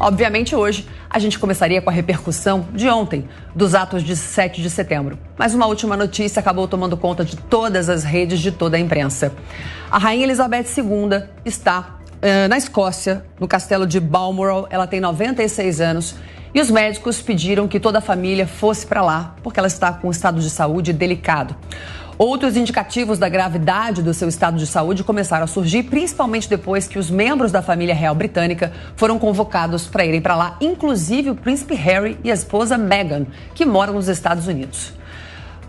Obviamente, hoje, a gente começaria com a repercussão de ontem, dos atos de 7 de setembro. Mas uma última notícia acabou tomando conta de todas as redes, de toda a imprensa. A Rainha Elizabeth II está na Escócia, no castelo de Balmoral. Ela tem 96 anos e os médicos pediram que toda a família fosse para lá, porque ela está com um estado de saúde delicado. Outros indicativos da gravidade do seu estado de saúde começaram a surgir, principalmente depois que os membros da família real britânica foram convocados para irem para lá, inclusive o príncipe Harry e a esposa Meghan, que moram nos Estados Unidos.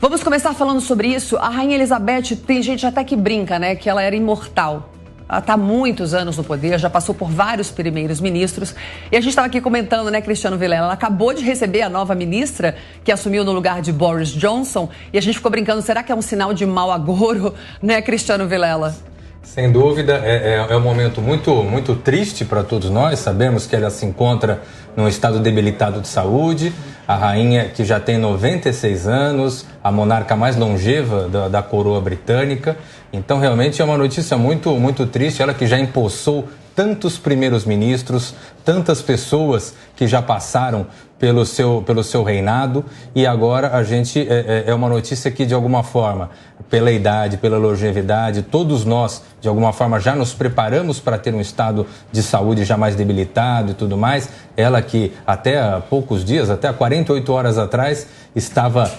Vamos começar falando sobre isso. A Rainha Elizabeth, tem gente até que brinca, né, que ela era imortal. Ela está há muitos anos no poder, já passou por vários primeiros ministros. E a gente estava aqui comentando, né, Cristiano Vilela? Ela acabou de receber a nova ministra, que assumiu no lugar de Boris Johnson. E a gente ficou brincando, será que é um sinal de mau agouro, né, Cristiano Vilela? Sem dúvida, é um momento muito triste para todos nós. Sabemos que ela se encontra num estado debilitado de saúde. A rainha, que já tem 96 anos, a monarca mais longeva da coroa britânica. Então, realmente é uma notícia muito triste. Ela que já empossou tantos primeiros ministros, tantas pessoas que já passaram pelo seu reinado, e agora a gente é uma notícia que, de alguma forma, pela idade, pela longevidade, todos nós, de alguma forma, já nos preparamos para ter um estado de saúde já mais debilitado e tudo mais. Ela que até há poucos dias, até há 48 horas atrás, estava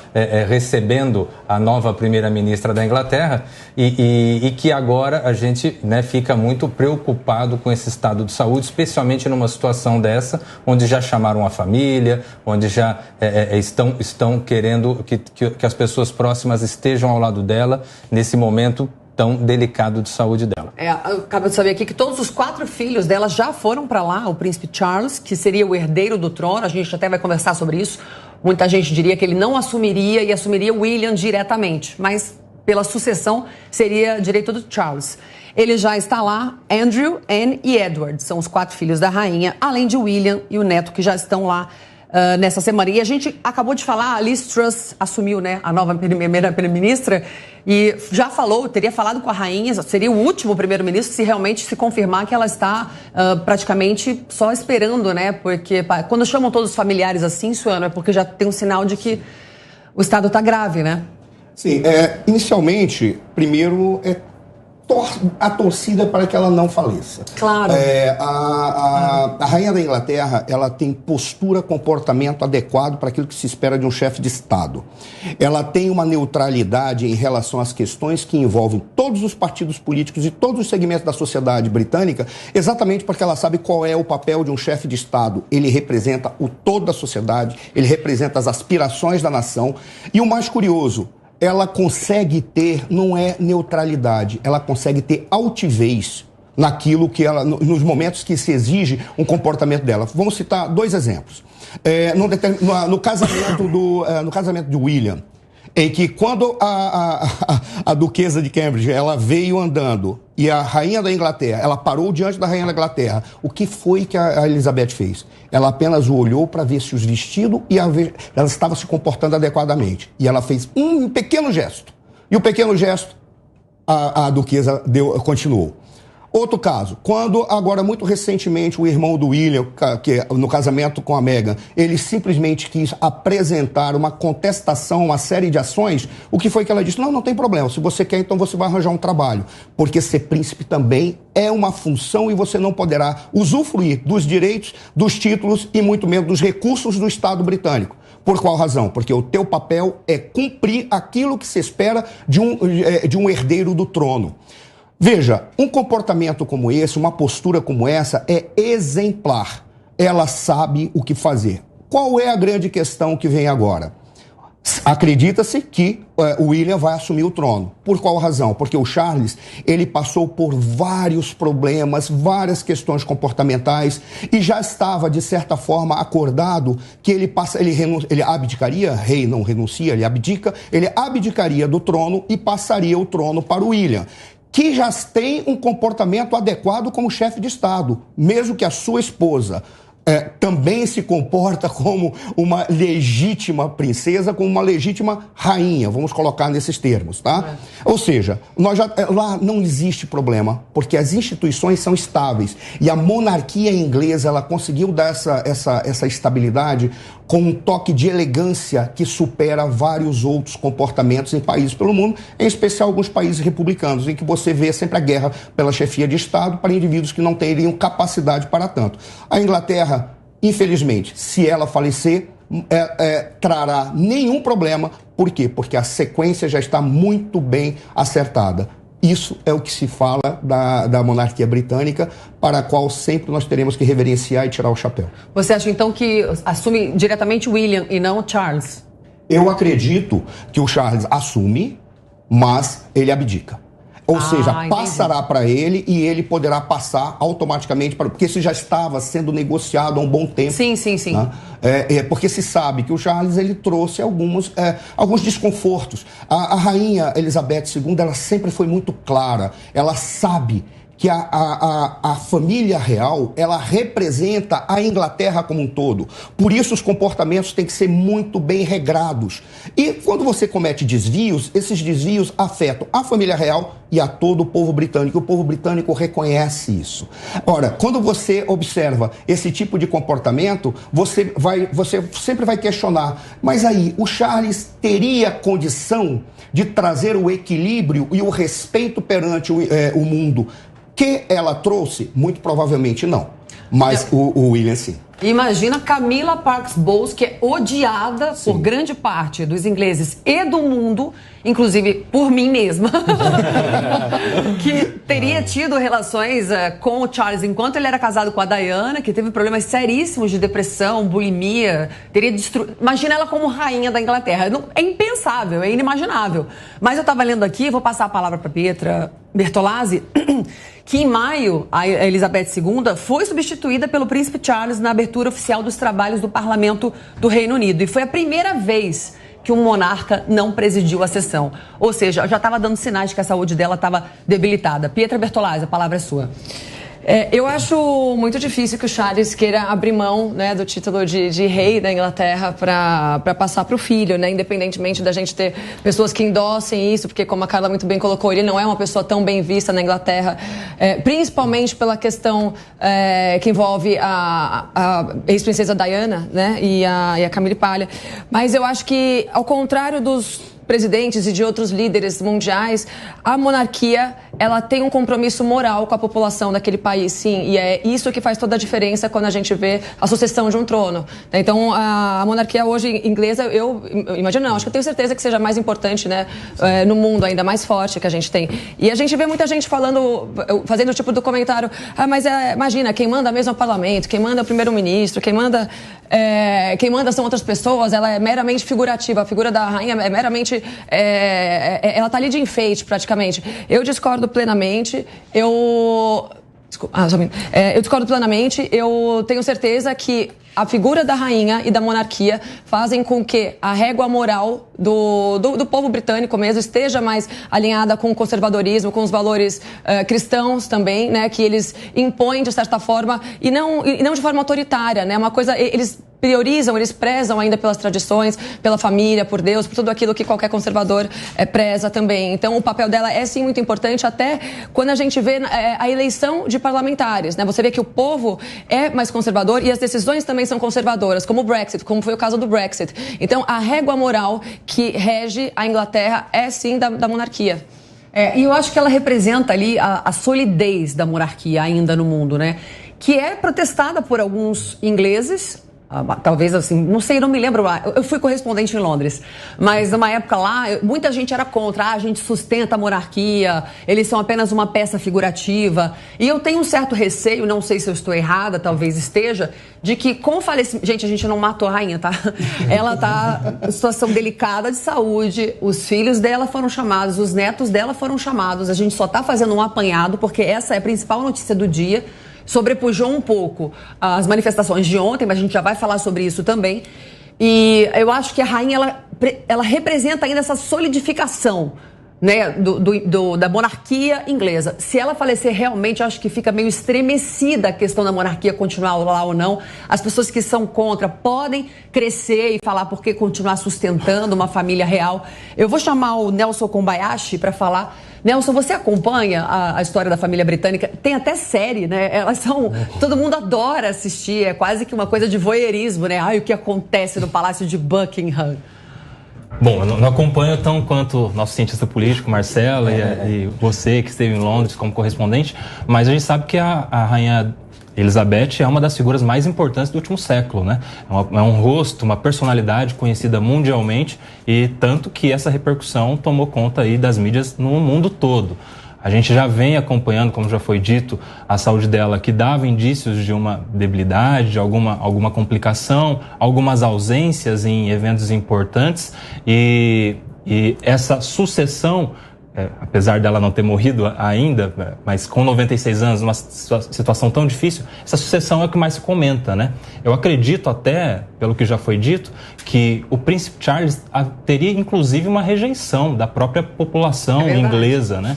recebendo a nova primeira-ministra da Inglaterra e que agora a gente, né, fica muito preocupado com esse estado de saúde, especialmente numa situação dessa, onde já chamaram a família, onde já estão querendo que as pessoas próximas estejam ao lado dela nesse momento tão delicado de saúde dela. Eu acabo de saber aqui que todos os 4 filhos dela já foram para lá. O príncipe Charles, que seria o herdeiro do trono, a gente até vai conversar sobre isso. Muita gente diria que ele não assumiria e assumiria William diretamente, mas pela sucessão seria direito do Charles. Ele já está lá. Andrew, Anne e Edward são os 4 filhos da rainha, além de William e o neto, que já estão lá nessa semana. E a gente acabou de falar, a Liz Truss assumiu, né, a nova primeira-ministra, e já teria falado com a rainha, seria o último primeiro-ministro se realmente se confirmar que ela está praticamente só esperando, né, porque quando chamam todos os familiares assim, Suano, é porque já tem um sinal de que o estado está grave, né? Sim, inicialmente, primeiro a torcida para que ela não faleça. Claro. A rainha da Inglaterra, ela tem postura, comportamento adequado para aquilo que se espera de um chefe de Estado. Ela tem uma neutralidade em relação às questões que envolvem todos os partidos políticos e todos os segmentos da sociedade britânica, exatamente porque ela sabe qual é o papel de um chefe de Estado. Ele representa o todo da sociedade, ele representa as aspirações da nação. E o mais curioso, ela consegue ter, não é neutralidade, ela consegue ter altivez naquilo que ela, nos momentos que se exige um comportamento dela. Vamos citar 2 exemplos. No casamento de William, em que quando a duquesa de Cambridge, ela veio andando e a rainha da Inglaterra, ela parou diante da rainha da Inglaterra, o que foi que a Elizabeth fez? Ela apenas olhou para ver se os vestidos e ela estava se comportando adequadamente. E ela fez um pequeno gesto. E o pequeno gesto, a duquesa continuou. Outro caso, quando agora muito recentemente o irmão do William, que no casamento com a Meghan, ele simplesmente quis apresentar uma contestação, uma série de ações, o que foi que ela disse? Não tem problema, se você quer, então você vai arranjar um trabalho, porque ser príncipe também é uma função e você não poderá usufruir dos direitos, dos títulos e muito menos dos recursos do Estado britânico. Por qual razão? Porque o teu papel é cumprir aquilo que se espera de um herdeiro do trono. Veja, um comportamento como esse, uma postura como essa é exemplar. Ela sabe o que fazer. Qual é a grande questão que vem agora? Acredita-se que o William vai assumir o trono. Por qual razão? Porque o Charles, ele passou por vários problemas, várias questões comportamentais e já estava, de certa forma, acordado que ele abdicaria, rei não renuncia, ele abdicaria do trono e passaria o trono para o William, que já tem um comportamento adequado como chefe de Estado, mesmo que a sua esposa também se comporta como uma legítima princesa, como uma legítima rainha, vamos colocar nesses termos, tá? Ou seja, lá não existe problema, porque as instituições são estáveis e a monarquia inglesa, ela conseguiu dar essa estabilidade com um toque de elegância que supera vários outros comportamentos em países pelo mundo, em especial alguns países republicanos, em que você vê sempre a guerra pela chefia de Estado para indivíduos que não teriam capacidade para tanto. A Inglaterra, infelizmente, se ela falecer, trará nenhum problema. Por quê? Porque a sequência já está muito bem acertada. Isso é o que se fala da monarquia britânica, para a qual sempre nós teremos que reverenciar e tirar o chapéu. Você acha, então, que assume diretamente o William e não o Charles? Eu acredito que o Charles assume, mas ele abdica. Ou seja, passará para ele e ele poderá passar automaticamente, porque isso já estava sendo negociado há um bom tempo. Sim. Né? Porque se sabe que o Charles ele trouxe alguns desconfortos. A rainha Elizabeth II, ela sempre foi muito clara, ela sabe que a família real, ela representa a Inglaterra como um todo. Por isso, os comportamentos têm que ser muito bem regrados. E quando você comete desvios, esses desvios afetam a família real e a todo o povo britânico. O povo britânico reconhece isso. Ora, quando você observa esse tipo de comportamento, você sempre vai questionar, mas aí, o Charles teria condição de trazer o equilíbrio e o respeito perante o mundo que ela trouxe? Muito provavelmente não. Mas o William sim. Imagina Camilla Parks Bowles, que é odiada por grande parte dos ingleses e do mundo, inclusive por mim mesma, que teria tido relações com o Charles enquanto ele era casado com a Diana, que teve problemas seríssimos de depressão, bulimia, teria destruído. Imagina ela como rainha da Inglaterra. É impensável, é inimaginável. Mas eu estava lendo aqui, vou passar a palavra para Pietra Bertolazzi, que em maio a Elizabeth II foi substituída pelo príncipe Charles na abertura oficial dos trabalhos do Parlamento do Reino Unido. E foi a primeira vez que um monarca não presidiu a sessão. Ou seja, já estava dando sinais de que a saúde dela estava debilitada. Pietra Bertolazzi, a palavra é sua. Eu acho muito difícil que o Charles queira abrir mão, né, do título de rei da Inglaterra para passar para o filho, né, independentemente da gente ter pessoas que endossem isso, porque como a Carla muito bem colocou, ele não é uma pessoa tão bem vista na Inglaterra, principalmente pela questão que envolve a ex-princesa Diana, né, e a Camille Paglia. Mas eu acho que, ao contrário dos presidentes e de outros líderes mundiais, a monarquia, ela tem um compromisso moral com a população daquele país, sim, e é isso que faz toda a diferença quando a gente vê a sucessão de um trono. Então, a monarquia hoje inglesa, eu imagino, não, acho que eu tenho certeza que seja mais importante, né, no mundo, ainda mais forte que a gente tem. E a gente vê muita gente fazendo o tipo do comentário, mas imagina, quem manda mesmo é o parlamento, quem manda é o primeiro-ministro, quem manda são outras pessoas, ela é meramente figurativa, a figura da rainha é meramente ela está ali de enfeite, praticamente. Eu discordo plenamente. Eu discordo plenamente. Eu tenho certeza que a figura da rainha e da monarquia fazem com que a régua moral do povo britânico mesmo esteja mais alinhada com o conservadorismo, com os valores cristãos também, né, que eles impõem de certa forma e não de forma autoritária, né, uma coisa, eles priorizam, eles prezam ainda pelas tradições, pela família, por Deus, por tudo aquilo que qualquer conservador preza também. Então, o papel dela é, sim, muito importante, até quando a gente vê a eleição de parlamentares, né? Você vê que o povo é mais conservador e as decisões também são conservadoras, como o Brexit, como foi o caso do Brexit. Então, a régua moral que rege a Inglaterra é, sim, da monarquia. E eu acho que ela representa ali a solidez da monarquia ainda no mundo, né? Que é protestada por alguns ingleses, talvez assim, não sei, não me lembro. Eu fui correspondente em Londres, mas numa época lá, muita gente era contra. A gente sustenta a monarquia, eles são apenas uma peça figurativa. E eu tenho um certo receio, não sei se eu estou errada, talvez esteja, de que com o falecimento... Gente, a gente não matou a rainha, tá? Ela tá em situação delicada de saúde, os filhos dela foram chamados, os netos dela foram chamados. A gente só tá fazendo um apanhado, porque essa é a principal notícia do dia. Sobrepujou um pouco as manifestações de ontem, mas a gente já vai falar sobre isso também. E eu acho que a rainha, ela representa ainda essa solidificação né, da monarquia inglesa. Se ela falecer, realmente, eu acho que fica meio estremecida a questão da monarquia continuar lá ou não. As pessoas que são contra podem crescer e falar por que continuar sustentando uma família real. Eu vou chamar o Nelson Kobayashi para falar. Nelson, você acompanha a história da família britânica? Tem até série, né? Elas são... Todo mundo adora assistir, é quase que uma coisa de voyeurismo, né? Ai, o que acontece no Palácio de Buckingham. Bom, eu não acompanho tão quanto nosso cientista político, Marcela, e você que esteve em Londres como correspondente, mas a gente sabe que a rainha Elizabeth é uma das figuras mais importantes do último século, né? É um rosto, uma personalidade conhecida mundialmente, e tanto que essa repercussão tomou conta aí das mídias no mundo todo. A gente já vem acompanhando, como já foi dito, a saúde dela, que dava indícios de uma debilidade, de alguma complicação, algumas ausências em eventos importantes, e essa sucessão, apesar dela não ter morrido ainda, mas com 96 anos, numa situação tão difícil, essa sucessão é o que mais se comenta, né? Eu acredito até, pelo que já foi dito, que o príncipe Charles teria inclusive uma rejeição da própria população inglesa, né?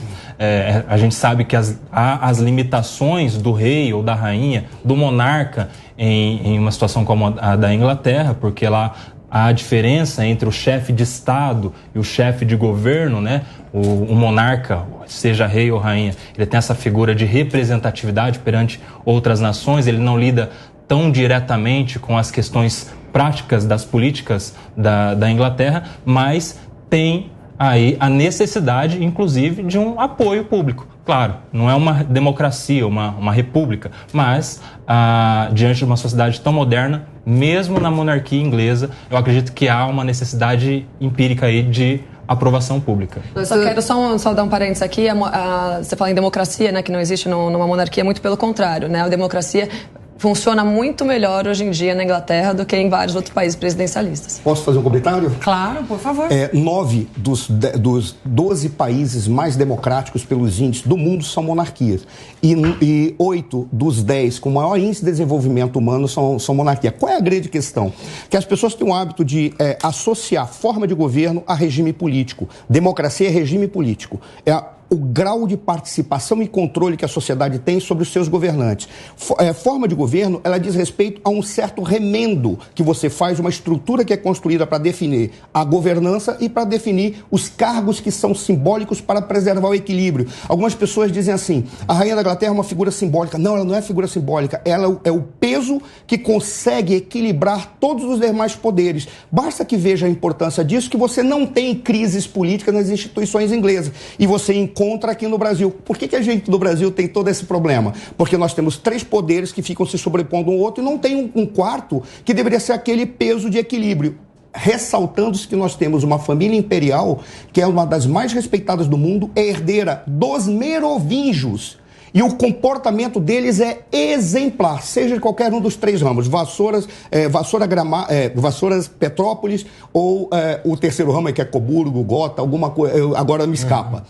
A gente sabe que há as limitações do rei ou da rainha, do monarca, em uma situação como a da Inglaterra, porque lá há a diferença entre o chefe de Estado e o chefe de governo, né? O monarca, seja rei ou rainha, ele tem essa figura de representatividade perante outras nações, ele não lida tão diretamente com as questões práticas das políticas da Inglaterra, mas tem aí a necessidade, inclusive, de um apoio público. Claro, não é uma democracia, uma república, mas diante de uma sociedade tão moderna, mesmo na monarquia inglesa, eu acredito que há uma necessidade empírica aí de aprovação pública. Eu só quero só dar um parênteses aqui. Você fala em democracia, né, que não existe numa monarquia, muito pelo contrário, né? A democracia funciona muito melhor hoje em dia na Inglaterra do que em vários outros países presidencialistas. Posso fazer um comentário? Claro, por favor. 9 dos 12 países mais democráticos pelos índices do mundo são monarquias. E 8 dos 10 com maior índice de desenvolvimento humano são monarquia. Qual é a grande questão? Que as pessoas têm o hábito de associar forma de governo a regime político. Democracia é regime político. O grau de participação e controle que a sociedade tem sobre os seus governantes. Forma de governo, ela diz respeito a um certo remendo que você faz, uma estrutura que é construída para definir a governança e para definir os cargos que são simbólicos para preservar o equilíbrio. Algumas pessoas dizem assim, a rainha da Inglaterra é uma figura simbólica. Não, ela não é figura simbólica, ela é o peso que consegue equilibrar todos os demais poderes. Basta que veja a importância disso, que você não tem crises políticas nas instituições inglesas. E você encontra aqui no Brasil. Por que a gente do Brasil tem todo esse problema? Porque nós temos 3 poderes que ficam se sobrepondo um ao outro e não tem um quarto que deveria ser aquele peso de equilíbrio. Ressaltando-se que nós temos uma família imperial que é uma das mais respeitadas do mundo, é herdeira dos merovingios. E o comportamento deles é exemplar, seja de qualquer um dos 3 ramos, Vassouras Petrópolis ou o terceiro ramo, que é Coburgo, Gotha, alguma coisa, agora me escapa.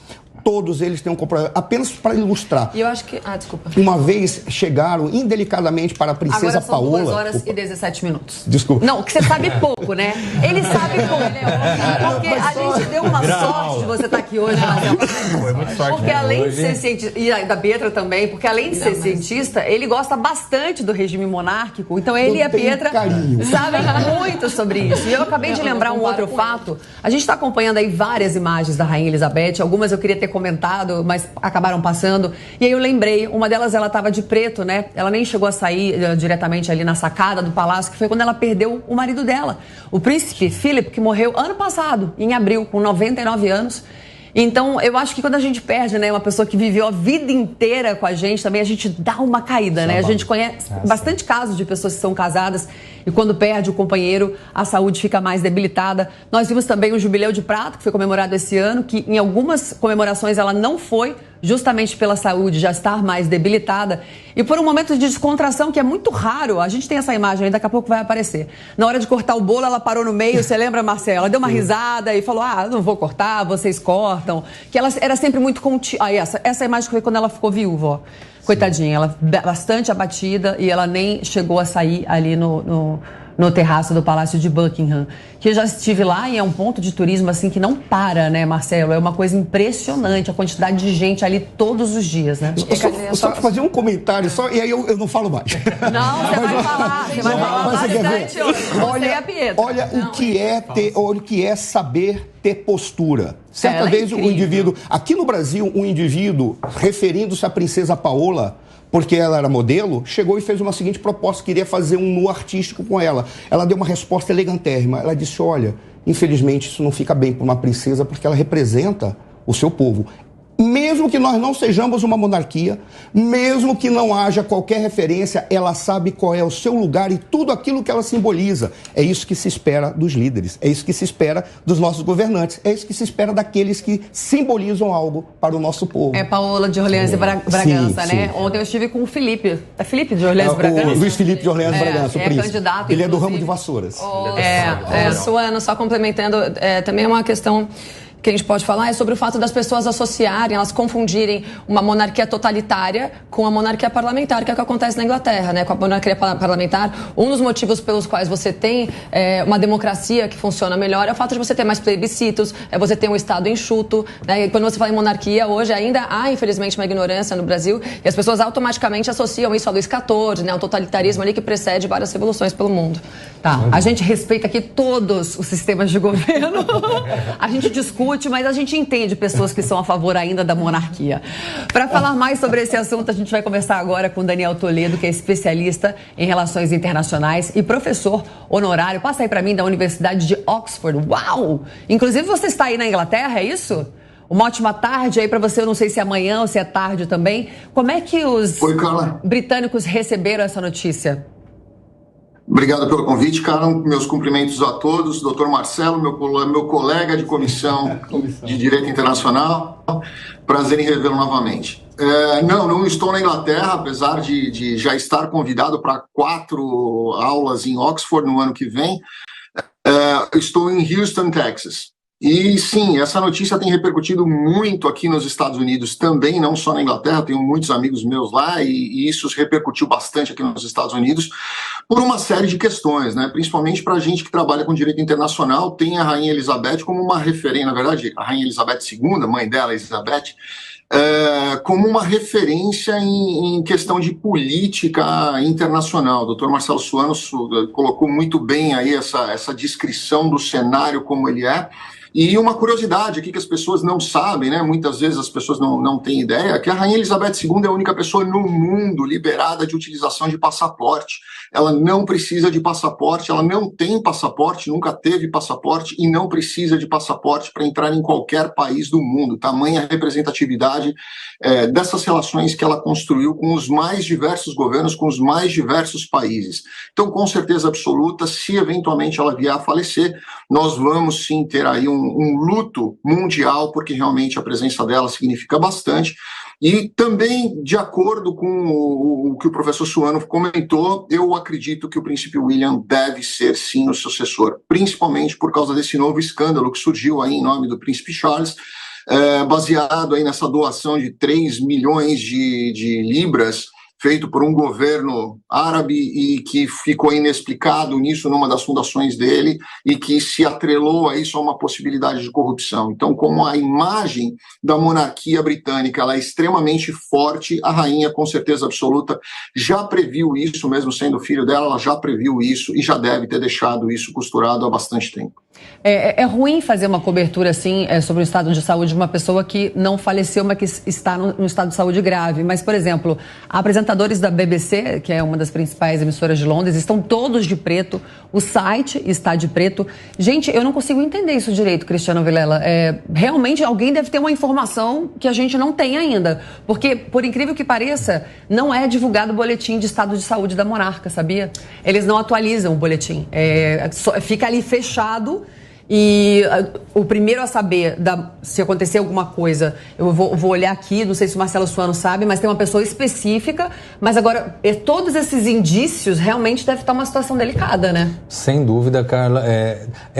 Todos eles têm um comportamento, apenas para ilustrar. E eu acho que... desculpa. Uma vez chegaram indelicadamente para a princesa Paola... Agora são 2 horas e 17 minutos. Desculpa. Não, que você sabe pouco, né? Ele sabe pouco. Porque a gente deu uma sorte de você estar aqui hoje, Marcelo. Foi muito sorte. Porque além de hoje... ser cientista, e da Pietra também, porque além de ser cientista, ele gosta bastante do regime monárquico. Então ele e a Pietra sabem muito sobre isso. E eu acabei de lembrar um outro fato. A gente está acompanhando aí várias imagens da Rainha Elizabeth. Algumas eu queria ter comentado, mas acabaram passando. E aí eu lembrei, uma delas ela estava de preto, né? Ela nem chegou a sair diretamente ali na sacada do palácio, que foi quando ela perdeu o marido dela, o príncipe Philip, que morreu ano passado, em abril, com 99 anos. Então, eu acho que quando a gente perde, né, uma pessoa que viveu a vida inteira com a gente, também a gente dá uma caída, né? A gente conhece bastante casos de pessoas que são casadas e quando perde o companheiro, a saúde fica mais debilitada. Nós vimos também o Jubileu de Prata, que foi comemorado esse ano, que em algumas comemorações ela não foi, justamente pela saúde já estar mais debilitada e por um momento de descontração que é muito raro. A gente tem essa imagem aí, daqui a pouco vai aparecer. Na hora de cortar o bolo, ela parou no meio, você lembra, Marcela? Ela deu uma risada e falou, não vou cortar, vocês cortam. Que ela era sempre muito contida. Essa imagem foi quando ela ficou viúva, ó. Coitadinha, ela bastante abatida e ela nem chegou a sair ali no terraço do Palácio de Buckingham, que eu já estive lá e é um ponto de turismo assim que não para, né, Marcelo? É uma coisa impressionante, a quantidade de gente ali todos os dias, né? Só fazer um comentário, e aí eu não falo mais. Não, você vai falar, bastante. Olha o que é saber ter postura. Certa vez o indivíduo, aqui no Brasil, um indivíduo, referindo-se à princesa Paola, porque ela era modelo, chegou e fez uma seguinte proposta, queria fazer um nu artístico com ela. Ela deu uma resposta elegantérrima. Ela disse, olha, infelizmente isso não fica bem para uma princesa porque ela representa o seu povo. Mesmo que nós não sejamos uma monarquia, mesmo que não haja qualquer referência, ela sabe qual é o seu lugar e tudo aquilo que ela simboliza. É isso que se espera dos líderes, é isso que se espera dos nossos governantes, é isso que se espera daqueles que simbolizam algo para o nosso povo. É Paola de Orleans e Bragança, né? Sim. Ontem eu estive com o Felipe. É Felipe de Orleans e Bragança? Luiz Felipe de Orleans e Bragança, o príncipe. Candidato, ele é do ramo de vassouras. Suano, só complementando, também é uma questão que a gente pode falar é sobre o fato das pessoas associarem, elas confundirem uma monarquia totalitária com a monarquia parlamentar, que é o que acontece na Inglaterra, né? Com a monarquia parlamentar, um dos motivos pelos quais você tem uma democracia que funciona melhor é o fato de você ter mais plebiscitos, é você ter um Estado enxuto, né? E quando você fala em monarquia, hoje ainda há, infelizmente, uma ignorância no Brasil e as pessoas automaticamente associam isso a Luís XIV, né? Um totalitarismo ali que precede várias revoluções pelo mundo. Tá, a gente respeita aqui todos os sistemas de governo, a gente discute, mas a gente entende pessoas que são a favor ainda da monarquia. Para falar mais sobre esse assunto, a gente vai conversar agora com Daniel Toledo, que é especialista em relações internacionais e professor honorário. Passa aí para mim da Universidade de Oxford. Uau! Inclusive você está aí na Inglaterra, é isso? Uma ótima tarde aí para você, eu não sei se é amanhã ou se é tarde também. Como é que os britânicos receberam essa notícia? Obrigado pelo convite, Carla. Meus cumprimentos a todos. Dr. Marcelo, meu colega de comissão de Direito Internacional. Prazer em revê-lo novamente. Não estou na Inglaterra, apesar de já estar convidado para 4 aulas em Oxford no ano que vem. Estou em Houston, Texas. E sim, essa notícia tem repercutido muito aqui nos Estados Unidos também, não só na Inglaterra, tenho muitos amigos meus lá e isso repercutiu bastante aqui nos Estados Unidos por uma série de questões, né? Principalmente para a gente que trabalha com direito internacional, tem a Rainha Elizabeth como uma referência, na verdade, a Rainha Elizabeth II, mãe dela, Elizabeth, como uma referência em questão de política internacional. O Dr. Marcelo Suano colocou muito bem aí essa descrição do cenário como ele é. E uma curiosidade aqui que as pessoas não sabem, né? Muitas vezes as pessoas não têm ideia, que a Rainha Elizabeth II é a única pessoa no mundo liberada de utilização de passaporte. Ela não precisa de passaporte, ela não tem passaporte, nunca teve passaporte e não precisa de passaporte para entrar em qualquer país do mundo. Tamanha representatividade dessas relações que ela construiu com os mais diversos governos, com os mais diversos países. Então, com certeza absoluta, se eventualmente ela vier a falecer, nós vamos sim ter aí um luto mundial, porque realmente a presença dela significa bastante. E também, de acordo com o que o professor Suano comentou, eu acredito que o príncipe William deve ser, sim, o sucessor, principalmente por causa desse novo escândalo que surgiu aí em nome do príncipe Charles, baseado aí nessa doação de 3 milhões de libras, feito por um governo árabe e que ficou inexplicado nisso numa das fundações dele e que se atrelou a isso a uma possibilidade de corrupção. Então, como a imagem da monarquia britânica ela é extremamente forte, a rainha, com certeza absoluta, já previu isso, mesmo sendo filho dela, ela já previu isso e já deve ter deixado isso costurado há bastante tempo. É ruim fazer uma cobertura assim sobre o estado de saúde de uma pessoa que não faleceu, mas que está no estado de saúde grave. Mas, por exemplo, apresentadores da BBC, que é uma das principais emissoras de Londres, estão todos de preto. O site está de preto. Gente, eu não consigo entender isso direito, Cristiano Vilela. Realmente alguém deve ter uma informação que a gente não tem ainda. Porque, por incrível que pareça, não é divulgado o boletim de estado de saúde da monarca, sabia? Eles não atualizam o boletim. Fica ali fechado. E o primeiro a saber se acontecer alguma coisa, eu vou olhar aqui, não sei se o Marcelo Suano sabe, mas tem uma pessoa específica, mas agora todos esses indícios realmente deve estar uma situação delicada, né? Sem dúvida, Carla.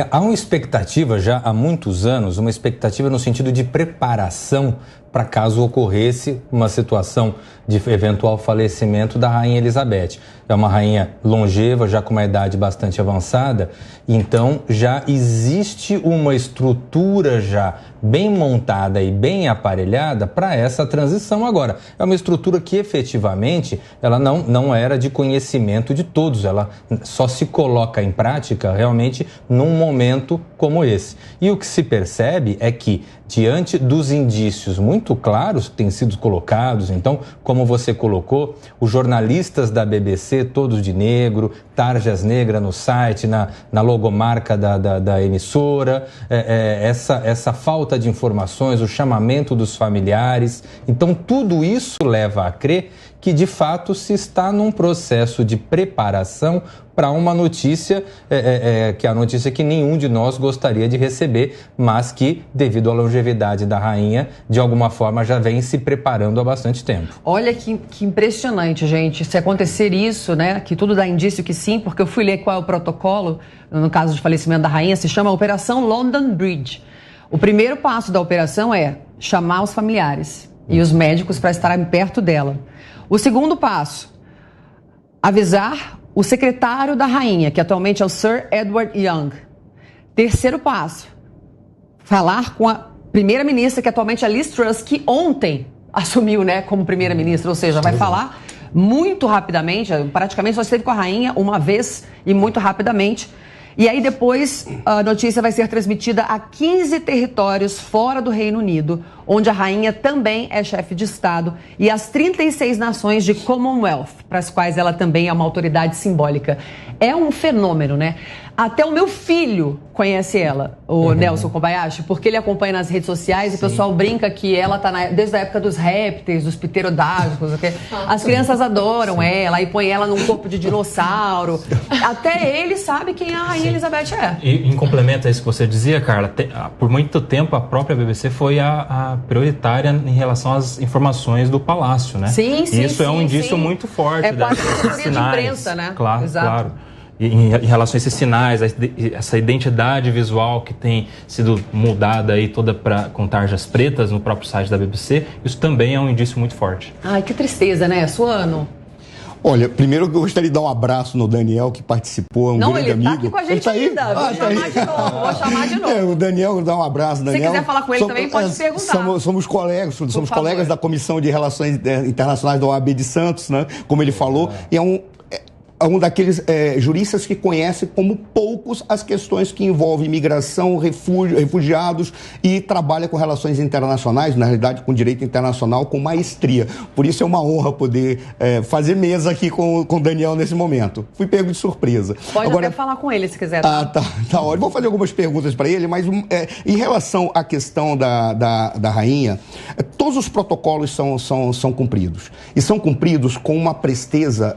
Há uma expectativa já há muitos anos, uma expectativa no sentido de preparação para caso ocorresse uma situação de eventual falecimento da Rainha Elizabeth. É uma rainha longeva, já com uma idade bastante avançada, então já existe uma estrutura já bem montada e bem aparelhada para essa transição agora. É uma estrutura que efetivamente ela não era de conhecimento de todos, ela só se coloca em prática realmente num momento como esse. E o que se percebe é que, diante dos indícios muito claros que têm sido colocados, então, como você colocou, os jornalistas da BBC, todos de negro, tarjas negras no site, na logomarca da emissora, essa falta de informações, o chamamento dos familiares. Então, tudo isso leva a crer que, de fato, se está num processo de preparação para uma notícia, que é a notícia que nenhum de nós gostaria de receber, mas que, devido à longevidade da rainha, de alguma forma já vem se preparando há bastante tempo. Olha que impressionante, gente. Se acontecer isso, né, que tudo dá indício que sim, porque eu fui ler qual é o protocolo, no caso de falecimento da rainha, se chama Operação London Bridge. O primeiro passo da operação é chamar os familiares e os médicos para estarem perto dela. O segundo passo, avisar o secretário da rainha, que atualmente é o Sir Edward Young. Terceiro passo, falar com a primeira-ministra, que atualmente é Liz Truss, que ontem assumiu, né, como primeira-ministra, ou seja, vai falar muito rapidamente, praticamente só esteve com a rainha uma vez e muito rapidamente. E aí depois a notícia vai ser transmitida a 15 territórios fora do Reino Unido, onde a rainha também é chefe de Estado, e as 36 nações de Commonwealth, para as quais ela também é uma autoridade simbólica. É um fenômeno, né? Até o meu filho conhece ela, o Nelson Kobayashi, porque ele acompanha nas redes sociais e o pessoal brinca que ela tá desde a época dos répteis, dos pterodáctilos. As crianças adoram ela e põe ela num corpo de dinossauro. Até ele sabe quem a Rainha Elizabeth é. E em complemento a isso que você dizia, Carla, por muito tempo a própria BBC foi a prioritária em relação às informações do Palácio, né? Sim. Isso é um indício muito forte. É quase uma de imprensa, né? Claro, exato. Claro. E em relação a esses sinais, essa identidade visual que tem sido mudada aí toda com tarjas pretas no próprio site da BBC, isso também é um indício muito forte. Ai, que tristeza, né? Suano. Olha, primeiro eu gostaria de dar um abraço no Daniel, que participou, é um grande amigo. Não, ele tá aqui com a gente ainda. Vou chamar de novo. O Daniel, dá um abraço, Daniel. Se quiser falar com ele também, pode perguntar. Somos colegas da Comissão de Relações Internacionais da OAB de Santos, né? Como ele falou, e é um daqueles juristas que conhece como poucos as questões que envolvem imigração, refugiados e trabalha com relações internacionais, na realidade com direito internacional, com maestria. Por isso é uma honra poder fazer mesa aqui com o Daniel nesse momento. Fui pego de surpresa. Pode até falar com ele se quiser. Tá ótimo. Vou fazer algumas perguntas para ele, mas em relação à questão da rainha, todos os protocolos são cumpridos. E são cumpridos com uma presteza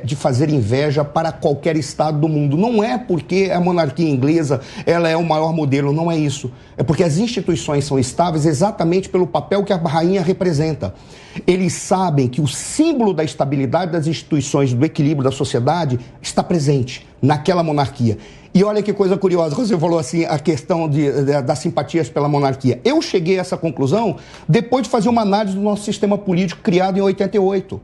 de fazer inveja para qualquer estado do mundo. Não é porque a monarquia inglesa ela é o maior modelo, não é isso. É porque as instituições são estáveis exatamente pelo papel que a rainha representa. Eles sabem que o símbolo da estabilidade das instituições, do equilíbrio da sociedade, está presente naquela monarquia. E olha que coisa curiosa, quando você falou assim, a questão das simpatias pela monarquia. Eu cheguei a essa conclusão depois de fazer uma análise do nosso sistema político criado em 88.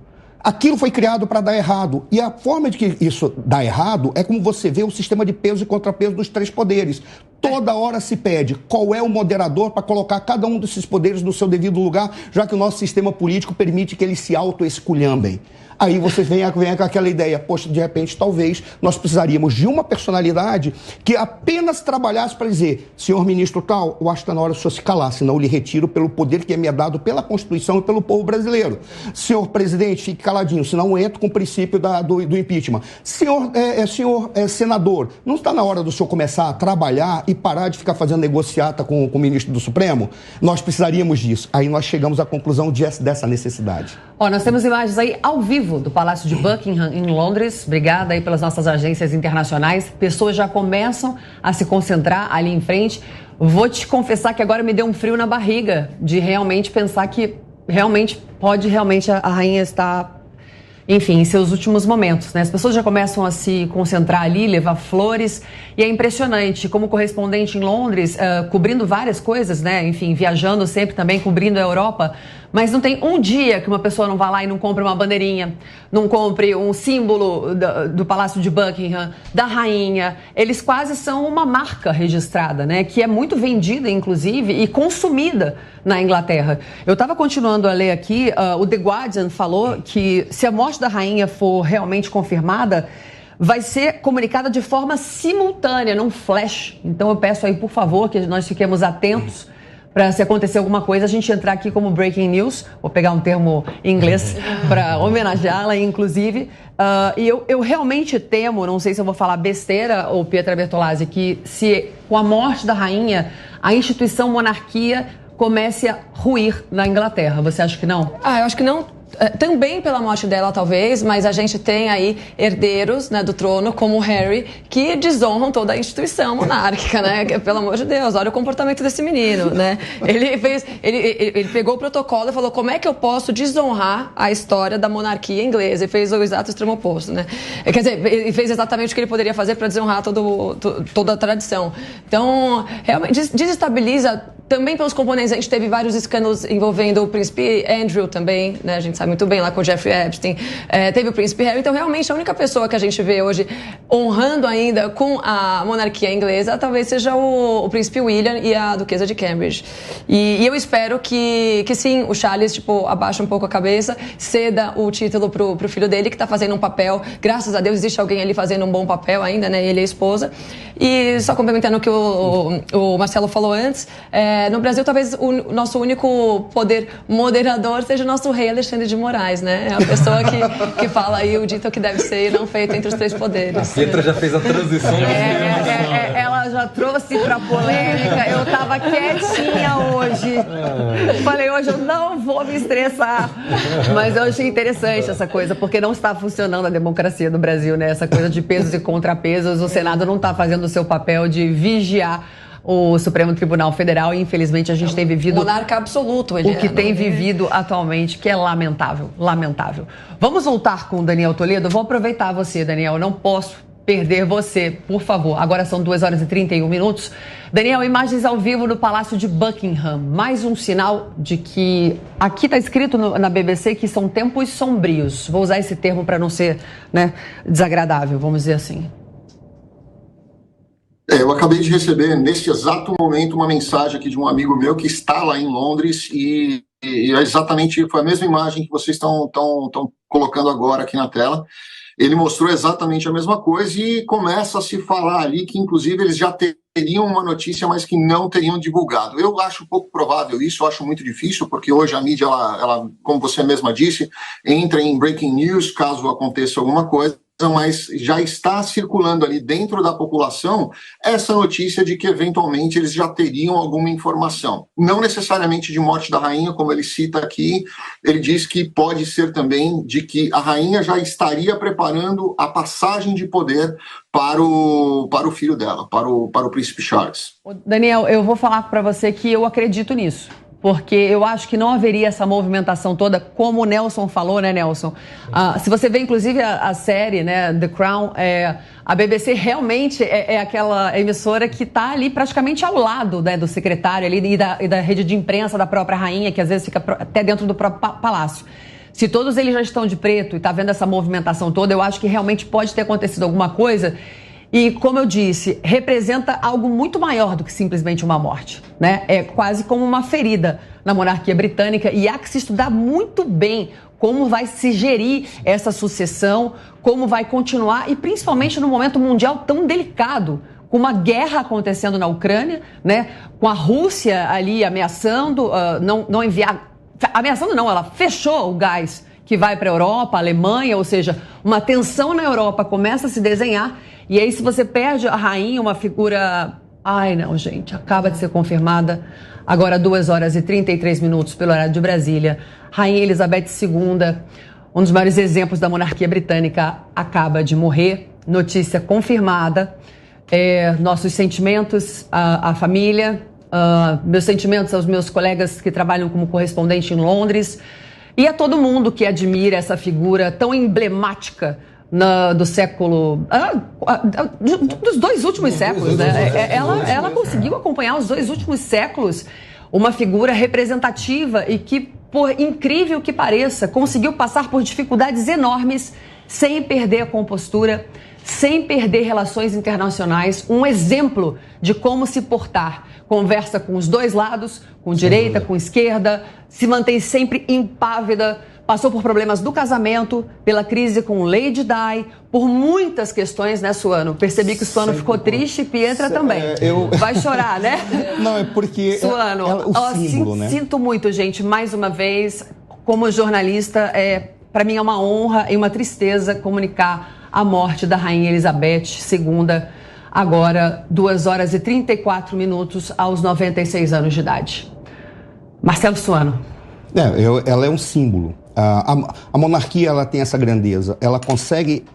Aquilo foi criado para dar errado. E a forma de que isso dá errado é como você vê o sistema de peso e contrapeso dos três poderes. Toda hora se pede qual é o moderador para colocar cada um desses poderes no seu devido lugar, já que o nosso sistema político permite que eles se auto-esculhambem. Aí você vem com aquela ideia, poxa, de repente, talvez nós precisaríamos de uma personalidade que apenas trabalhasse para dizer, senhor ministro tal, eu acho que está na hora de o senhor se calar, senão eu lhe retiro pelo poder que é me dado pela Constituição e pelo povo brasileiro. Senhor presidente, fique caladinho, senão eu entro com o princípio do impeachment. Senhor senador, não está na hora do senhor começar a trabalhar e parar de ficar fazendo negociata com o ministro do Supremo? Nós precisaríamos disso. Aí nós chegamos à conclusão dessa necessidade. Nós temos imagens aí ao vivo do Palácio de Buckingham, em Londres. Obrigada aí pelas nossas agências internacionais. Pessoas já começam a se concentrar ali em frente. Vou te confessar que agora me deu um frio na barriga de realmente pensar que realmente pode a rainha estar enfim, em seus últimos momentos, né? As pessoas já começam a se concentrar ali, levar flores, e é impressionante, como correspondente em Londres, cobrindo várias coisas, né? Enfim, viajando sempre também, cobrindo a Europa, mas não tem um dia que uma pessoa não vá lá e não compre uma bandeirinha, não compre um símbolo do Palácio de Buckingham, da rainha. Eles quase são uma marca registrada, né? Que é muito vendida, inclusive, e consumida na Inglaterra. Eu estava continuando a ler aqui, o The Guardian falou que se a morte da rainha for realmente confirmada, vai ser comunicada de forma simultânea, num flash. Então eu peço aí, por favor, que nós fiquemos atentos para, se acontecer alguma coisa, a gente entrar aqui como breaking news. Vou pegar um termo em inglês para homenageá-la, inclusive. E eu realmente temo, não sei se eu vou falar besteira, ou Pietra Bertolazzi, que se com a morte da rainha, a instituição monarquia comece a ruir na Inglaterra. Você acha que não? Eu acho que não. Também pela morte dela, talvez, mas a gente tem aí herdeiros, né, do trono, como o Harry, que desonram toda a instituição monárquica, né? Pelo amor de Deus, olha o comportamento desse menino, né? Ele pegou o protocolo e falou: como é que eu posso desonrar a história da monarquia inglesa? E fez o exato extremo oposto, né? Quer dizer, ele fez exatamente o que ele poderia fazer para desonrar toda a tradição. Então, realmente desestabiliza. Também pelos componentes, a gente teve vários escândalos envolvendo o príncipe Andrew também, né? A gente sabe muito bem, lá com o Jeffrey Epstein. Teve o príncipe Harry. Então, realmente, a única pessoa que a gente vê hoje honrando ainda com a monarquia inglesa talvez seja o príncipe William e a duquesa de Cambridge. E eu espero que sim, o Charles, abaixe um pouco a cabeça, ceda o título pro filho dele, que tá fazendo um papel. Graças a Deus, existe alguém ali fazendo um bom papel ainda, né? Ele é a esposa. E só complementando o que o Marcelo falou antes, no Brasil, talvez o nosso único poder moderador seja o nosso rei Alexandre de Moraes, né? É a pessoa que fala aí o dito que deve ser não feito entre os três poderes. A Pietra já fez a transição. Ela já trouxe pra polêmica. Eu tava quietinha hoje. Falei, hoje eu não vou me estressar. Mas eu achei interessante essa coisa, porque não está funcionando a democracia do Brasil, né? Essa coisa de pesos e contrapesos. O Senado não está fazendo o seu papel de vigiar o Supremo Tribunal Federal, e infelizmente a gente tem vivido... Monarca absoluto, ele o que tem vivido atualmente, que é lamentável, lamentável. Vamos voltar com o Daniel Toledo. Vou aproveitar você, Daniel, não posso perder você, por favor. Agora são 2h31. Daniel, imagens ao vivo no Palácio de Buckingham. Mais um sinal de que... Aqui está escrito na BBC que são tempos sombrios. Vou usar esse termo para não ser, né, desagradável, vamos dizer assim. Eu acabei de receber, neste exato momento, uma mensagem aqui de um amigo meu que está lá em Londres e exatamente foi a mesma imagem que vocês estão colocando agora aqui na tela. Ele mostrou exatamente a mesma coisa e começa a se falar ali que, inclusive, eles já teriam uma notícia, mas que não teriam divulgado. Eu acho pouco provável isso, eu acho muito difícil, porque hoje a mídia, ela, como você mesma disse, entra em breaking news caso aconteça alguma coisa, mas já está circulando ali dentro da população essa notícia de que eventualmente eles já teriam alguma informação. Não necessariamente de morte da rainha, como ele cita aqui, ele diz que pode ser também de que a rainha já estaria preparando a passagem de poder para o filho dela, para o príncipe Charles. Daniel, eu vou falar para você que eu acredito nisso. Porque eu acho que não haveria essa movimentação toda, como o Nelson falou, né, Nelson? Se você vê, inclusive, a série, né, The Crown, a BBC realmente é aquela emissora que está ali praticamente ao lado, né, do secretário ali e da rede de imprensa da própria rainha, que às vezes fica até dentro do próprio palácio. Se todos eles já estão de preto e está vendo essa movimentação toda, eu acho que realmente pode ter acontecido alguma coisa. E, como eu disse, representa algo muito maior do que simplesmente uma morte, né? É quase como uma ferida na monarquia britânica, e há que se estudar muito bem como vai se gerir essa sucessão, como vai continuar, e principalmente no momento mundial tão delicado, com uma guerra acontecendo na Ucrânia, né? Com a Rússia ali ameaçando não enviar... Ameaçando não, ela fechou o gás que vai para a Europa, a Alemanha, ou seja, uma tensão na Europa começa a se desenhar. E aí, se você perde a rainha, uma figura... Ai, não, gente, acaba de ser confirmada. Agora, 2h33 pelo horário de Brasília. Rainha Elizabeth II, um dos maiores exemplos da monarquia britânica, acaba de morrer. Notícia confirmada. Nossos sentimentos à família, meus sentimentos aos meus colegas que trabalham como correspondente em Londres. E a todo mundo que admira essa figura tão emblemática do século... dos 2 últimos séculos, né? Ela conseguiu acompanhar os 2 últimos séculos, uma figura representativa e que, por incrível que pareça, conseguiu passar por dificuldades enormes sem perder a compostura, sem perder relações internacionais, um exemplo de como se portar. Conversa com os 2 lados, com direita, com esquerda, se mantém sempre impávida, passou por problemas do casamento, pela crise com Lady Di, por muitas questões, né, Suano? Percebi que o Suano ficou triste e Pietra também. Vai chorar, né? Não, é porque... Suano, o símbolo, né? Sinto muito, gente, mais uma vez, como jornalista, para mim é uma honra e uma tristeza comunicar a morte da Rainha Elizabeth II, agora 2 horas e 34 minutos, aos 96 anos de idade. Marcelo Suano. Ela é um símbolo. A monarquia, ela tem essa grandeza. Ela consegue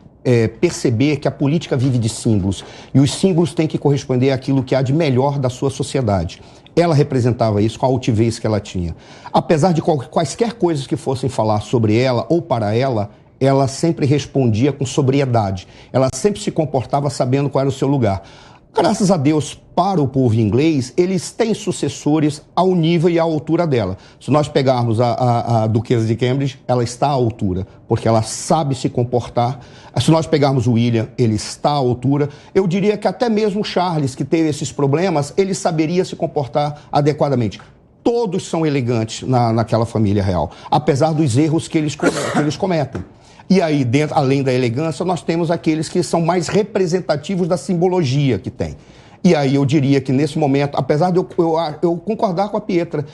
perceber que a política vive de símbolos. E os símbolos têm que corresponder àquilo que há de melhor da sua sociedade. Ela representava isso com a altivez que ela tinha. Apesar de quaisquer coisas que fossem falar sobre ela ou para ela sempre respondia com sobriedade. Ela sempre se comportava sabendo qual era o seu lugar. Graças a Deus, para o povo inglês, eles têm sucessores ao nível e à altura dela. Se nós pegarmos a Duquesa de Cambridge, ela está à altura, porque ela sabe se comportar. Se nós pegarmos o William, ele está à altura. Eu diria que até mesmo Charles, que teve esses problemas, ele saberia se comportar adequadamente. Todos são elegantes naquela família real, apesar dos erros que eles cometem. E aí, além da elegância, nós temos aqueles que são mais representativos da simbologia que tem. E aí eu diria que nesse momento, apesar de eu concordar com a Pietra,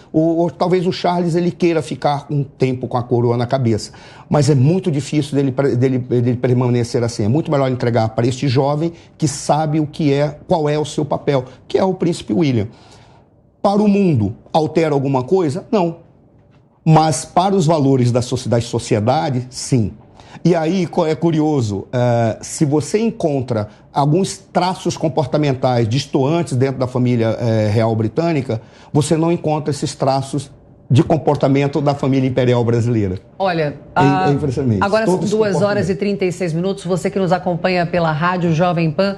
talvez o Charles ele queira ficar um tempo com a coroa na cabeça, mas é muito difícil dele permanecer assim. É muito melhor entregar para este jovem que sabe qual é o seu papel, que é o príncipe William. Para o mundo, altera alguma coisa? Não. Mas para os valores da sociedade, sim. E aí é curioso, se você encontra alguns traços comportamentais destoantes dentro da família real britânica, você não encontra esses traços de comportamento da família imperial brasileira. Olha, é impressionante. Agora são 2 horas e 36 minutos, você que nos acompanha pela Rádio Jovem Pan,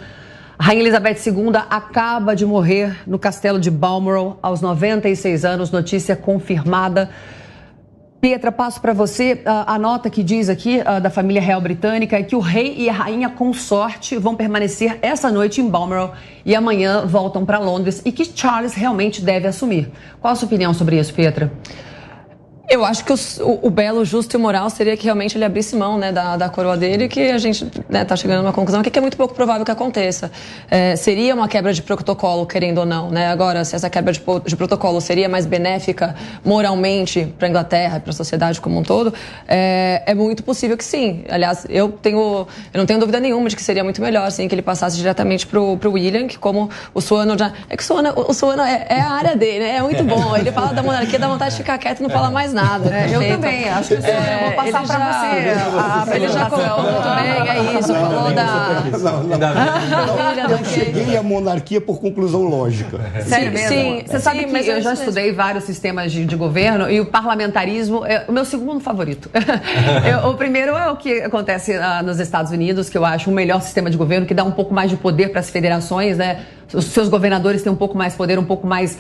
a Rainha Elizabeth II acaba de morrer no castelo de Balmoral, aos 96 anos, notícia confirmada. Pietra, passo para você. A nota que diz aqui da família real britânica é que o rei e a rainha consorte vão permanecer essa noite em Balmoral e amanhã voltam para Londres e que Charles realmente deve assumir. Qual a sua opinião sobre isso, Pietra? Eu acho que o belo, justo e moral seria que realmente ele abrisse mão, né, da coroa dele, e que a gente está chegando a uma conclusão que é muito pouco provável que aconteça. Seria uma quebra de protocolo, querendo ou não, né? Agora, se essa quebra de protocolo seria mais benéfica moralmente para a Inglaterra e para a sociedade como um todo, é muito possível que sim. Aliás, eu não tenho dúvida nenhuma de que seria muito melhor, sim, que ele passasse diretamente para o William, que como o Suano já... É que o Suano é a área dele, né? É muito bom. Ele fala da monarquia, dá vontade de ficar quieto e não falar mais nada. Eu também, acho que eu vou passar para você. Ele já colocou muito bem, é isso, falou Eu cheguei à monarquia por conclusão lógica. Sério mesmo? Sim, você sabe que eu já estudei vários sistemas de governo e o parlamentarismo é o meu segundo favorito. O primeiro é o que acontece nos Estados Unidos, que eu acho o melhor sistema de governo, que dá um pouco mais de poder para as federações, né? Os seus governadores têm um pouco mais poder, um pouco mais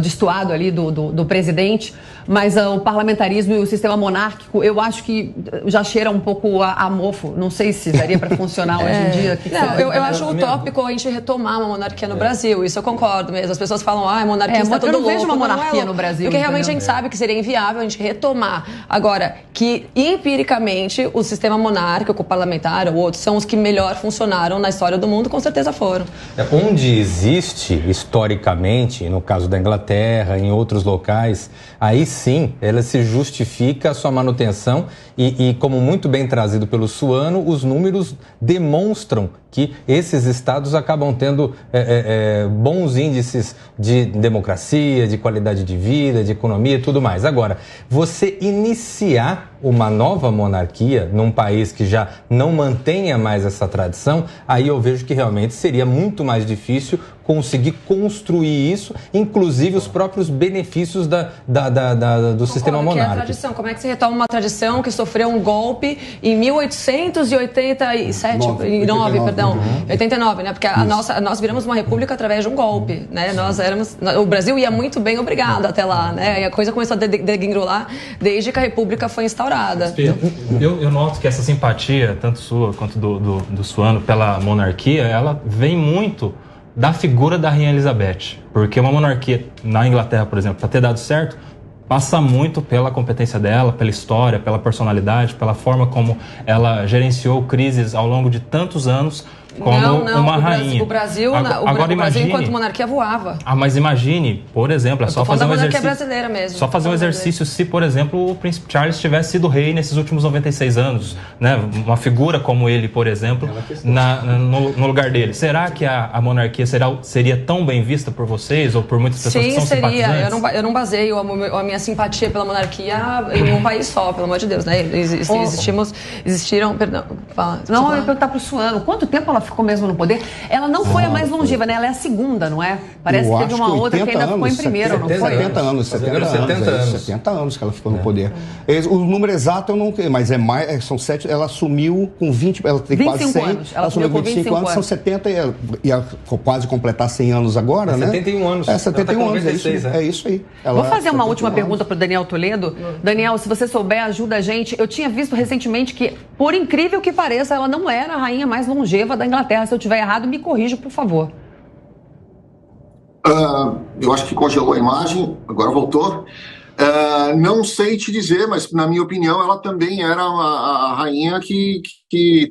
destoado ali do presidente, mas o parlamentarismo e o sistema monárquico, eu acho que já cheira um pouco a mofo. Não sei se daria para funcionar hoje em dia. Eu acho utópico a gente retomar uma monarquia no Brasil, isso eu concordo mesmo. As pessoas falam, a monarquia está tudo louco. Eu não vejo uma monarquia no Brasil. Porque realmente a gente sabe que seria inviável a gente retomar. Agora, que empiricamente o sistema monárquico, parlamentar ou outros, são os que melhor funcionaram na história do mundo, com certeza foram. Onde existe, historicamente, no caso da Inglaterra, em outros locais, aí sim, ela se justifica a sua manutenção e como muito bem trazido pelo Suano, os números demonstram que esses estados acabam tendo bons índices de democracia, de qualidade de vida, de economia e tudo mais. Agora, você iniciar uma nova monarquia num país que já não mantenha mais essa tradição, aí eu vejo que realmente seria muito mais difícil conseguir construir isso, inclusive os próprios benefícios do sistema monárquico. Que é a tradição. Como é que se retoma uma tradição que sofreu um golpe em 1887, 89, né? Porque nós viramos uma república através de um golpe, né? O Brasil ia muito bem, obrigado, até lá, né? E a coisa começou a degringolar desde que a república foi instaurada. Eu noto que essa simpatia, tanto sua quanto do Suano, pela monarquia, ela vem muito da figura da Rainha Elizabeth. Porque uma monarquia na Inglaterra, por exemplo, para ter dado certo, passa muito pela competência dela, pela história, pela personalidade, pela forma como ela gerenciou crises ao longo de tantos anos como uma rainha. O Brasil, enquanto monarquia, voava. Mas imagine, por exemplo, é só fazer um exercício. Brasileira mesmo. Só fazer um exercício se, por exemplo, o príncipe Charles tivesse sido rei nesses últimos 96 anos, né? Uma figura como ele, por exemplo, no lugar dele. Será que a monarquia seria tão bem vista por vocês ou por muitas pessoas que são simpatizantes? Sim, seria. Eu não baseio a minha simpatia pela monarquia em um país só, pelo amor de Deus, né? Existiram. Fala. Não, eu ia perguntar pro Suano, quanto tempo ela ficou mesmo no poder? Ela não foi a mais longeva, né? Ela é a segunda, não é? Parece que teve uma outra que ainda ficou em primeiro, não foi? 70 anos. 70 anos que ela ficou no poder. O número exato eu não sei, mas são 7, ela assumiu com 20, ela tem quase 100 anos. Ela assumiu com 25 anos, são 70 e ia quase completar 100 anos agora, né? 71 anos. 71 anos, é isso aí. Vou fazer uma última pergunta pro Daniel Toledo. Daniel, se você souber, ajuda a gente. Eu tinha visto recentemente que, por incrível que pareça, ela não era a rainha mais longeva da Inglaterra. Se eu estiver errado, me corrija, por favor. Eu acho que congelou a imagem, agora voltou. Não sei te dizer, mas na minha opinião ela também era a rainha que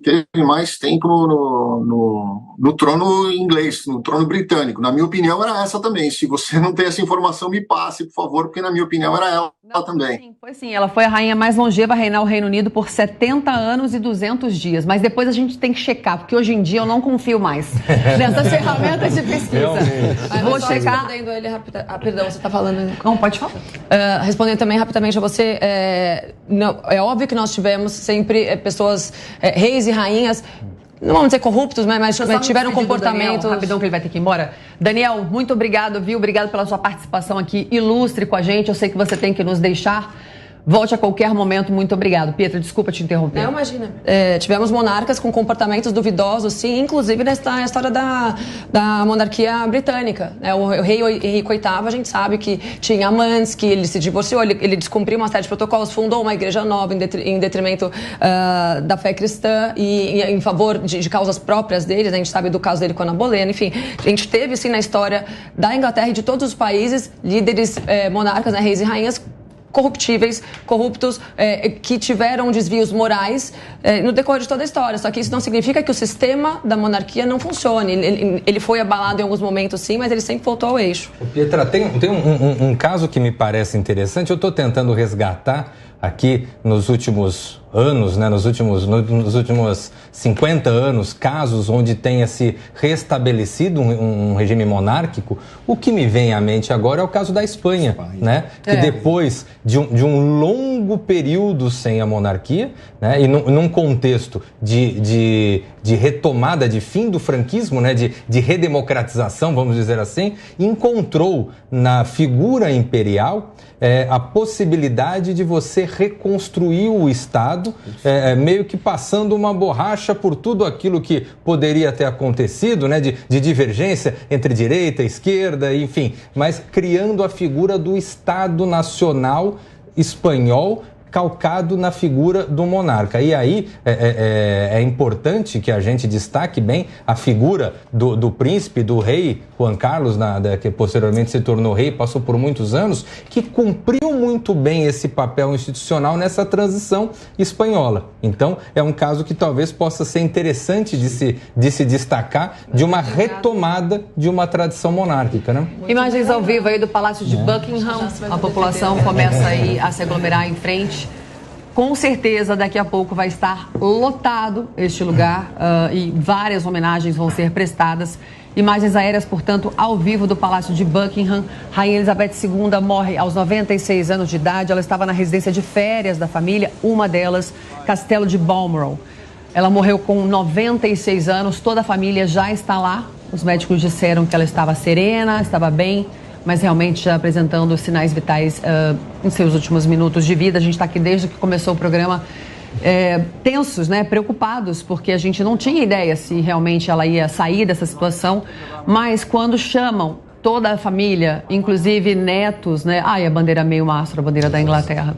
teve mais tempo no trono inglês, no trono britânico. Na minha opinião era essa também. Se você não tem essa informação, me passe, por favor, porque na minha opinião era ela também. Foi sim, ela foi a rainha mais longeva a reinar o Reino Unido por 70 anos e 200 dias. Mas depois a gente tem que checar, porque hoje em dia eu não confio mais nessas ferramentas de pesquisa. Vou checar. Perdão, você está falando. Não, pode falar. Respondendo também rapidamente a você, é óbvio que nós tivemos sempre pessoas, reis e rainhas, não vamos dizer corruptos, mas tiveram comportamentos... Daniel, rapidão que ele vai ter que ir embora. Daniel, muito obrigado, viu? Obrigado pela sua participação aqui ilustre com a gente. Eu sei que você tem que nos deixar. Volte a qualquer momento. Muito obrigado. Pietra, desculpa te interromper. Não, imagina. Tivemos monarcas com comportamentos duvidosos, sim, inclusive na história da monarquia britânica. O rei Henrique VIII, a gente sabe que tinha amantes, que ele se divorciou, ele descumpriu uma série de protocolos, fundou uma igreja nova em detrimento da fé cristã e em favor de causas próprias deles. A gente sabe do caso dele com a Ana Bolena. Enfim, a gente teve, sim, na história da Inglaterra e de todos os países, líderes monarcas, né, reis e rainhas, corruptos, que tiveram desvios morais no decorrer de toda a história. Só que isso não significa que o sistema da monarquia não funcione. Ele foi abalado em alguns momentos, sim, mas ele sempre voltou ao eixo. Pietra, tem um caso que me parece interessante. Eu estou tentando resgatar aqui nos últimos anos, né, nos últimos 50 anos, casos onde tenha se restabelecido um regime monárquico. O que me vem à mente agora é o caso da Espanha, né? Que depois de um longo período sem a monarquia, né, e num contexto de retomada, de fim do franquismo, né, de redemocratização, vamos dizer assim, encontrou na figura imperial a possibilidade de você reconstruir o Estado, meio que passando uma borracha por tudo aquilo que poderia ter acontecido, né, de divergência entre direita e esquerda, enfim, mas criando a figura do Estado Nacional espanhol, calcado na figura do monarca. E aí é importante que a gente destaque bem a figura do príncipe, do rei Juan Carlos, que posteriormente se tornou rei, passou por muitos anos, que cumpriu muito bem esse papel institucional nessa transição espanhola. Então, é um caso que talvez possa ser interessante de se destacar, de uma retomada de uma tradição monárquica, né? Imagens ao vivo aí do Palácio de Buckingham. A população começa aí a se aglomerar em frente. Com certeza, daqui a pouco vai estar lotado este lugar e várias homenagens vão ser prestadas. Imagens aéreas, portanto, ao vivo do Palácio de Buckingham. Rainha Elizabeth II morre aos 96 anos de idade. Ela estava na residência de férias da família, uma delas, Castelo de Balmoral. Ela morreu com 96 anos, toda a família já está lá. Os médicos disseram que ela estava serena, estava bem, mas realmente já apresentando sinais vitais em seus últimos minutos de vida. A gente está aqui desde que começou o programa tensos, né, preocupados, porque a gente não tinha ideia se realmente ela ia sair dessa situação, mas quando chamam toda a família, inclusive netos, né, a bandeira meio mastro, a bandeira da Inglaterra,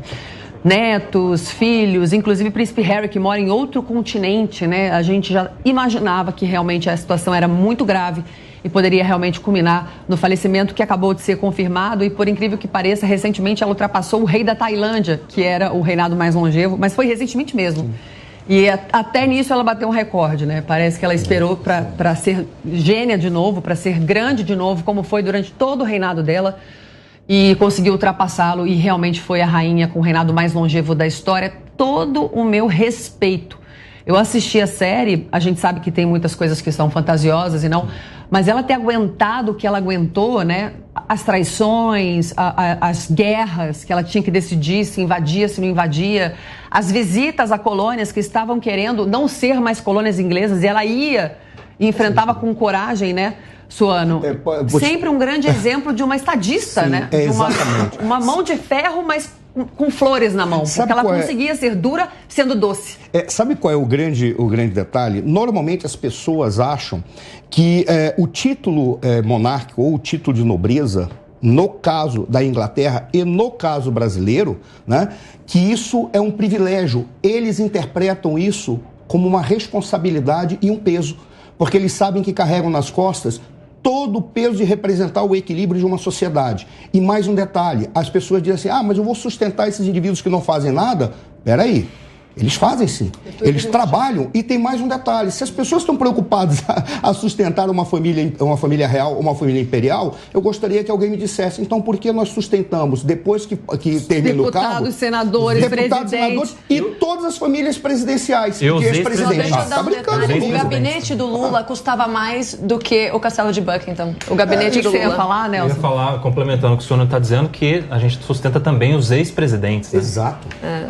netos, filhos, inclusive o príncipe Harry, que mora em outro continente, né, a gente já imaginava que realmente a situação era muito grave e poderia realmente culminar no falecimento que acabou de ser confirmado e, por incrível que pareça, recentemente ela ultrapassou o rei da Tailândia, que era o reinado mais longevo, mas foi recentemente mesmo. E até nisso ela bateu um recorde, né? Parece que ela esperou para ser gênia de novo, para ser grande de novo, como foi durante todo o reinado dela, e conseguiu ultrapassá-lo e realmente foi a rainha com o reinado mais longevo da história. Todo o meu respeito. Eu assisti a série, a gente sabe que tem muitas coisas que são fantasiosas e não, mas ela ter aguentado o que ela aguentou, né? As traições, as guerras que ela tinha que decidir se invadia, se não invadia, as visitas a colônias que estavam querendo não ser mais colônias inglesas e ela ia e enfrentava com coragem, né? Suano, sempre um grande exemplo de uma estadista, sim, né? Exatamente. Uma mão de ferro, mas com flores na mão, porque ela conseguia ser dura sendo doce. Sabe qual é o grande detalhe? Normalmente as pessoas acham que o título monárquico ou o título de nobreza, no caso da Inglaterra e no caso brasileiro, né, que isso é um privilégio. Eles interpretam isso como uma responsabilidade e um peso, porque eles sabem que carregam nas costas todo o peso de representar o equilíbrio de uma sociedade. E mais um detalhe, as pessoas dizem assim, mas eu vou sustentar esses indivíduos que não fazem nada. Peraí, eles fazem sim, eles trabalham. E tem mais um detalhe, se as pessoas estão preocupadas a sustentar uma família real, uma família imperial, eu gostaria que alguém me dissesse, então por que nós sustentamos, depois que termina o cargo, deputados, senadores, presidentes e todas as famílias presidenciais e ex-presidentes. Deixa eu dar um detalhe, o gabinete do Lula custava mais do que o castelo de Buckingham. O gabinete do Lula. Você ia falar, Nelson? Eu ia falar, complementando o que o senhor está dizendo, que a gente sustenta também os ex-presidentes. Né? Exato.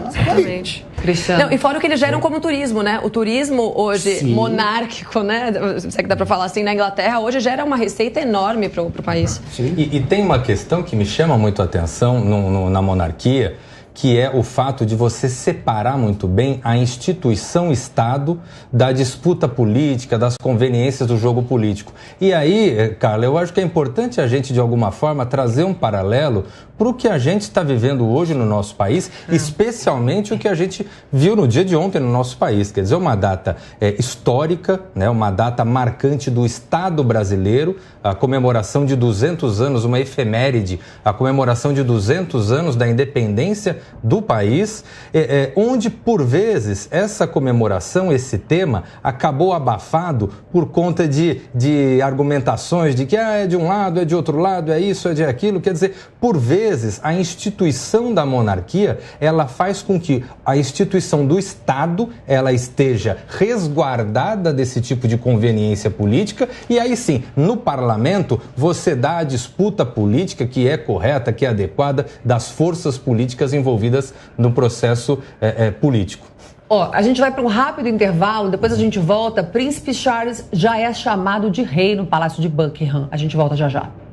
Exatamente. Cristiano. Não, e fora o que eles geram como turismo, né? O turismo hoje monárquico, né? Se é que dá para falar assim, na Inglaterra, hoje gera uma receita enorme para o país. E tem uma questão que me chama muito a atenção na monarquia, que é o fato de você separar muito bem a instituição Estado da disputa política, das conveniências do jogo político. E aí, Carla, eu acho que é importante a gente, de alguma forma, trazer um paralelo para o que a gente está vivendo hoje no nosso país, especialmente o que a gente viu no dia de ontem no nosso país. Quer dizer, uma data histórica, né, uma data marcante do Estado brasileiro, a comemoração de 200 anos, uma efeméride, a comemoração de 200 anos da independência do país, onde, por vezes, essa comemoração, esse tema, acabou abafado por conta de argumentações de que é de um lado, é de outro lado, é isso, é de aquilo. Quer dizer, por vezes, a instituição da monarquia, ela faz com que a instituição do Estado, ela esteja resguardada desse tipo de conveniência política, e aí sim, no parlamento, você dá a disputa política que é correta, que é adequada, das forças políticas envolvidas no processo político. A gente vai para um rápido intervalo, depois a gente volta. Príncipe Charles já é chamado de rei no Palácio de Buckingham. A gente volta já já.